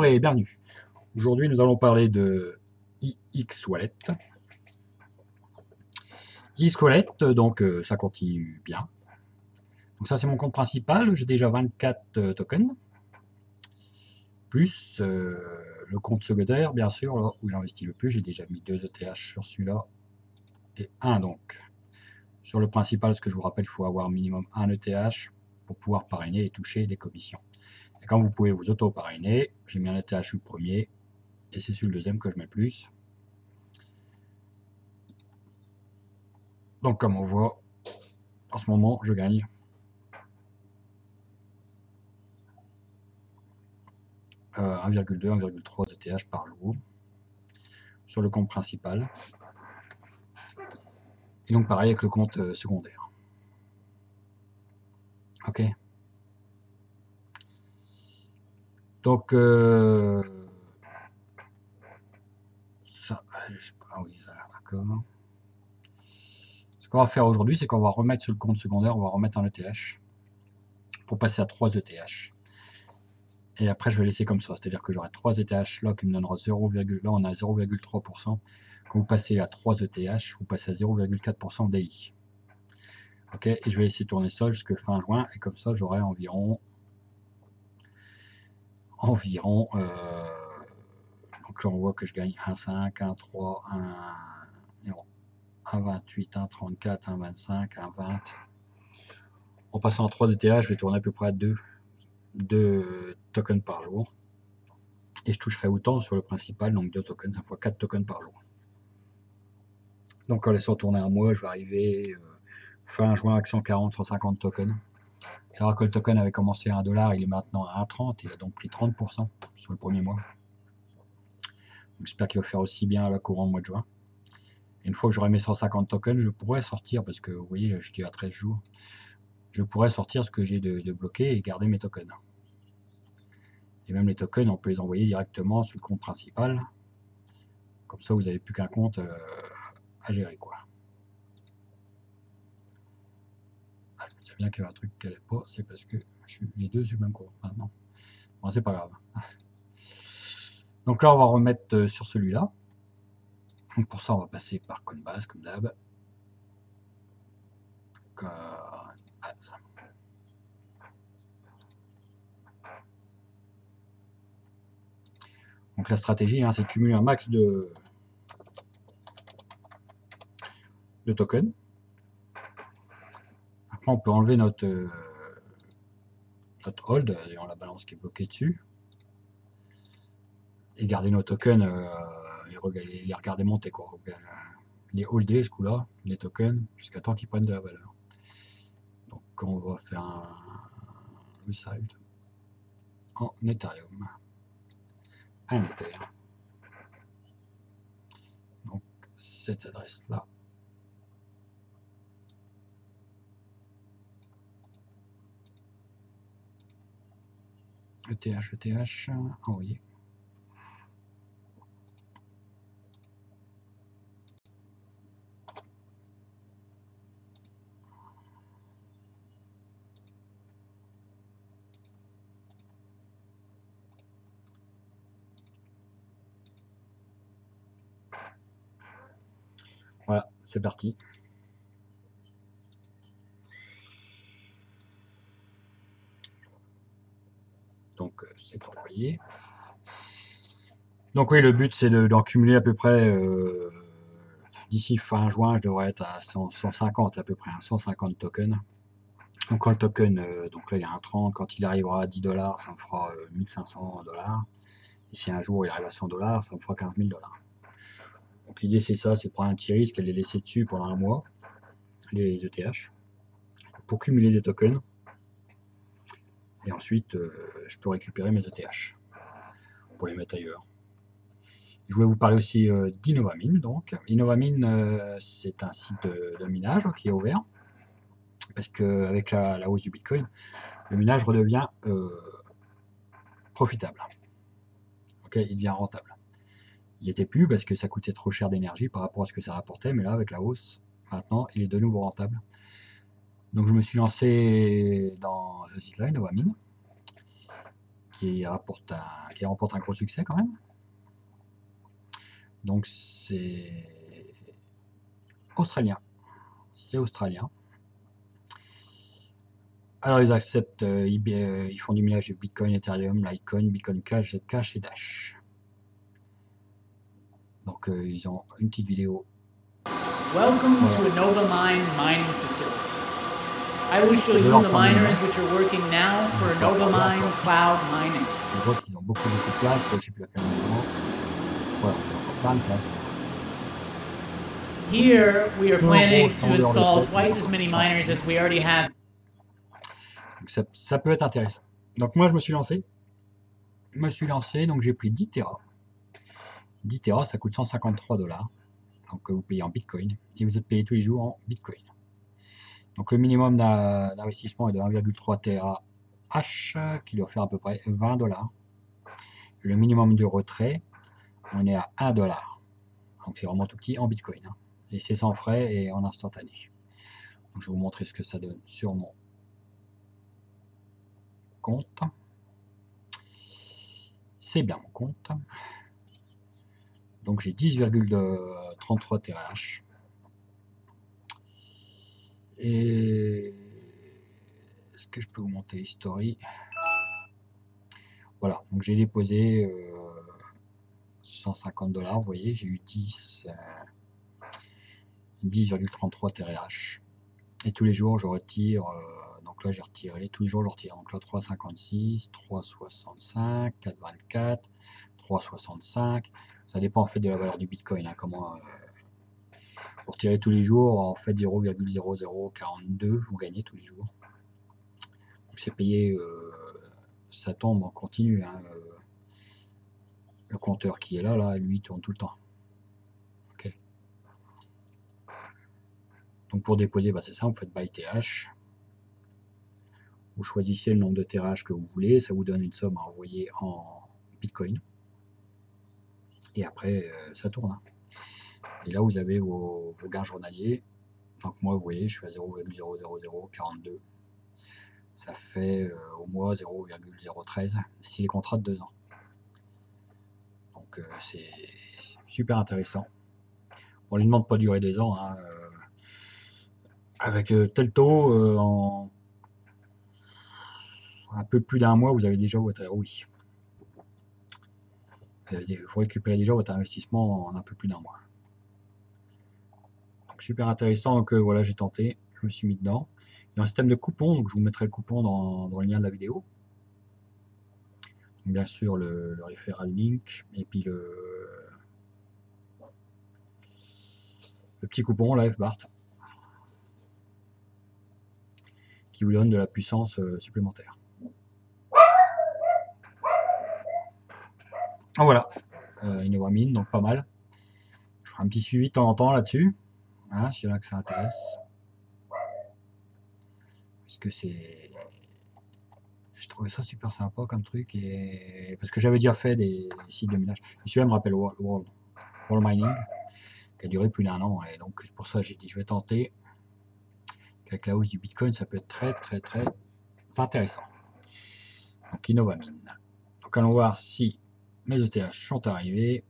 Bonjour et bienvenue. Aujourd'hui, nous allons parler de iXWallet. iXWallet, donc ça continue bien. Donc ça, c'est mon compte principal. J'ai déjà 24 tokens. Plus le compte secondaire, bien sûr, là où j'investis le plus. J'ai déjà mis 2 ETH sur celui-là et 1 donc. Sur le principal, ce que je vous rappelle, il faut avoir minimum 1 ETH pour pouvoir parrainer et toucher des commissions. Et quand vous pouvez vous auto-parrainer, j'ai mis un ETH sur le premier et c'est sur le deuxième que je mets plus. Donc comme on voit, en ce moment, je gagne 1,2, 1,3 ETH par jour sur le compte principal. Et donc pareil avec le compte secondaire. Ok. Donc ça, ah oui, d'accord. Ce qu'on va faire aujourd'hui, c'est qu'on va remettre sur le compte secondaire, on va remettre un ETH pour passer à 3 ETH. Et après, je vais laisser comme ça, c'est-à-dire que j'aurai 3 ETH là qui me donnera 0, là on a 0,3%. Quand vous passez à 3 ETH, vous passez à 0,4% daily. Ok, et je vais laisser tourner ça jusqu'à fin juin, et comme ça j'aurai environ donc là on voit que je gagne 1,5, 1,3, 1,28, 1,34, 1,25, 1,20. En passant à 3 ETH, je vais tourner à peu près à 2 tokens par jour. Et je toucherai autant sur le principal, donc 2 tokens, ça fois 4 tokens par jour. Donc en laissant tourner un mois, je vais arriver fin juin avec 140, 150 tokens. C'est vrai que le token avait commencé à 1$, il est maintenant à 1,30, il a donc pris 30% sur le premier mois. J'espère qu'il va faire aussi bien à la courant au mois de juin. Et une fois que j'aurai mes 150 tokens, je pourrais sortir, parce que vous voyez, je suis à 13 jours, je pourrais sortir ce que j'ai de bloqué et garder mes tokens. Et même les tokens, on peut les envoyer directement sur le compte principal. Comme ça, vous n'avez plus qu'un compte à gérer, quoi. Ah, je me disais bien qu'il y avait un truc qui n'allait pas, c'est parce que je suis les deux sur le même compte maintenant. Bon, c'est pas grave. Donc là, on va remettre sur celui-là. Donc pour ça, on va passer par Coinbase, comme d'hab. Coinbase. Donc la stratégie, hein, c'est de cumuler un max de tokens. Après, on peut enlever notre hold, ayant la balance qui est bloquée dessus, et garder nos tokens et les regarder monter, quoi. Les holder ce coup-là, les tokens, jusqu'à temps qu'ils prennent de la valeur. Donc on va faire un reside en Ethereum. Un Ether. Donc cette adresse-là. ETH, envoyer. Voilà, c'est parti. Donc c'est envoyé. Donc oui, le but c'est d'en cumuler à peu près, d'ici fin juin, je devrais être à 150 à peu près, 150 tokens. Donc quand le token, donc là il est à 1,30, quand il arrivera à 10$, ça me fera 1500$. Et si un jour il arrive à 100$, ça me fera 15 000$. Donc l'idée c'est ça, c'est de prendre un petit risque et de les laisser dessus pendant un mois, les ETH, pour cumuler des tokens. Et ensuite, je peux récupérer mes ETH pour les mettre ailleurs. Je voulais vous parler aussi d'Innovamine. Donc, Innovamine, c'est un site de minage qui est ouvert parce qu'avec la hausse du Bitcoin, le minage redevient profitable. Okay, il devient rentable. Il n'y était plus parce que ça coûtait trop cher d'énergie par rapport à ce que ça rapportait, mais là, avec la hausse, maintenant, il est de nouveau rentable. Donc, je me suis lancé dans ce site-là, Innovamine. qui remporte un gros succès quand même. Donc c'est australien. C'est australien. Alors ils acceptent, ils font du minage de Bitcoin, Ethereum, Litecoin, Bitcoin Cash, Zcash et Dash. Donc ils ont une petite vidéo. Welcome to a Nova Mine mining facility. I will show you the miners which are working now for Nova Mine cloud mining. On voit qu'ils ont beaucoup de place, je ne sais plus à quel moment. Voilà, encore plein de place. Here we are planning to install twice as many miners as we already have. Donc ça peut être intéressant. Donc moi je me suis lancé. Donc j'ai pris 10 Tera. 10 Tera ça coûte 153 $. Donc vous payez en Bitcoin. Et vous êtes payé tous les jours en Bitcoin. Donc le minimum d'investissement est de 1,3 TH qui doit faire à peu près 20 $. Le minimum de retrait, on est à 1 $. Donc c'est vraiment tout petit en Bitcoin. Hein. Et c'est sans frais et en instantané. Donc je vais vous montrer ce que ça donne sur mon compte. C'est bien mon compte. Donc j'ai 10,33 TH. Et est-ce que je peux vous monter History? Voilà, donc j'ai déposé 150 $, vous voyez, j'ai eu 10,33 TH. Et tous les jours je retire, donc là j'ai retiré, tous les jours je retire, donc là 3,56, 3,65, 4,24, 3,65, ça dépend en fait de la valeur du Bitcoin, hein, comment vous retirez tous les jours, en fait 0,0042 vous gagnez tous les jours. Donc c'est payé, ça tombe en continu, hein, le compteur qui est là, lui, il tourne tout le temps. Okay. Donc pour déposer, bah, c'est ça, vous faites Buy TH. Vous choisissez le nombre de TH que vous voulez, ça vous donne une somme à envoyer en Bitcoin. Et après, ça tourne. Hein. Et là, vous avez vos gains journaliers. Donc moi, vous voyez, je suis à 0,00042. Ça fait au mois 0,013. Et c'est les contrats de 2 ans. Donc c'est super intéressant. On ne lui demande pas de durer 2 ans. Hein, avec tel taux, en un peu plus d'un mois, vous avez déjà votre ROI. Vous récupérez déjà votre investissement en un peu plus d'un mois. Donc super intéressant. Donc voilà, j'ai tenté, je me suis mis dedans. Il y a un système de coupons, donc je vous mettrai le coupon dans le lien de la vidéo. Donc, bien sûr le referral link et puis le petit coupon, la FBART, qui vous donne de la puissance supplémentaire. Ah, voilà, Innova Mine, donc pas mal. Je ferai un petit suivi de temps en temps là-dessus, hein, s'il y en a que ça intéresse. Puisque c'est... J'ai trouvé ça super sympa comme truc, et parce que j'avais déjà fait des sites de minage. Et celui-là me rappelle World Mining, qui a duré plus d'1 an, et donc pour ça j'ai dit je vais tenter. Avec la hausse du Bitcoin, ça peut être très intéressant. Donc Innova Mine. Donc allons voir si mes ETH sont arrivés.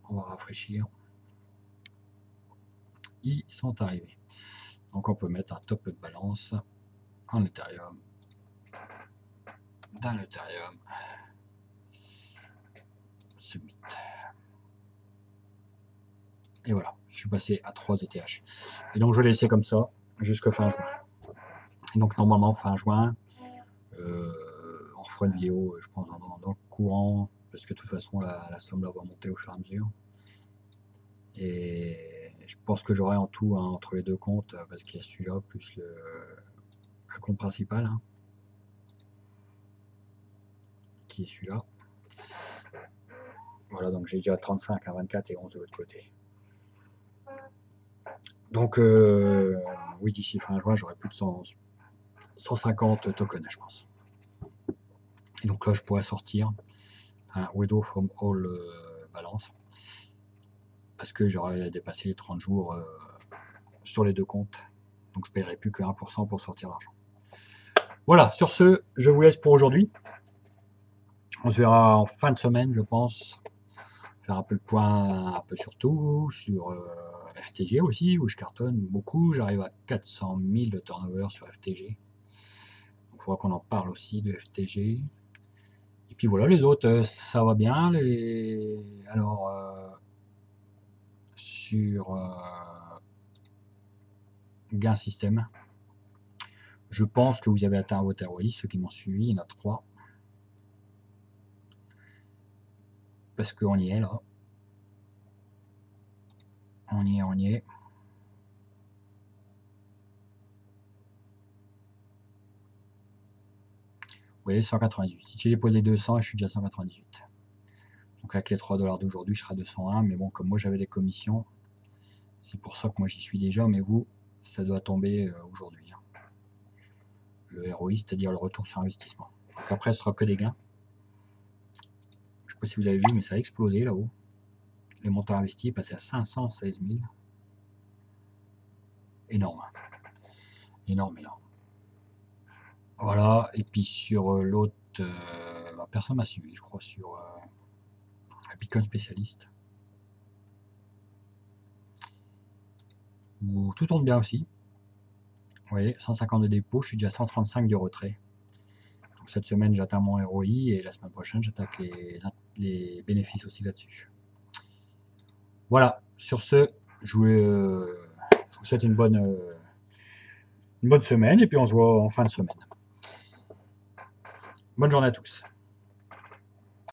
On va rafraîchir. Ils sont arrivés. Donc on peut mettre un top de balance en Ethereum. Dans l'Ethereum. Submit. Et voilà, je suis passé à 3 ETH. Et donc je vais laisser comme ça jusqu'à fin juin. Et donc normalement fin juin, on refera une vidéo, je pense, dans le courant, parce que de toute façon la somme là va monter au fur et à mesure. Et je pense que j'aurai en tout, hein, entre les deux comptes, parce qu'il y a celui-là plus le compte principal, hein, qui est celui-là. Voilà, donc j'ai déjà 35 à 24 et 11 de l'autre côté. Donc oui, d'ici fin juin, j'aurai plus de 150 tokens, je pense. Et donc là, je pourrais sortir un Withdraw from All balance, parce que j'aurais dépassé les 30 jours sur les deux comptes. Donc je ne paierai plus que 1% pour sortir l'argent. Voilà, sur ce, je vous laisse pour aujourd'hui. On se verra en fin de semaine, je pense. Faire un peu le point, un peu sur tout, sur FTG aussi, où je cartonne beaucoup. J'arrive à 400 000 de turnover sur FTG. Donc, il faudra qu'on en parle aussi de FTG. Et puis voilà, les autres, ça va bien. Alors, sur gain système, je pense que vous avez atteint votre ROI. Ceux qui m'ont suivi, il y en a 3. Parce qu'on y est là. On y est. Vous voyez, 198. Si j'ai déposé 200, je suis déjà à 198. Donc avec les 3 $ d'aujourd'hui, je serai à 201. Mais bon, comme moi j'avais des commissions, c'est pour ça que moi j'y suis déjà. Mais vous, ça doit tomber aujourd'hui. Le ROI, c'est-à-dire le retour sur investissement. Donc après, ce sera que des gains. Je ne sais pas si vous avez vu, mais ça a explosé là-haut. Les montants investis est passé à 516 000. Énorme. Énorme. Voilà. Et puis sur l'autre, personne m'a suivi, je crois, sur Bitcoin spécialiste. Où tout tourne bien aussi. Vous voyez, 150 de dépôt, je suis déjà à 135 de retrait. Donc cette semaine, j'atteins mon ROI et la semaine prochaine, j'attaque les bénéfices aussi là-dessus. Voilà, sur ce, je vous souhaite une bonne semaine et puis on se voit en fin de semaine. Bonne journée à tous.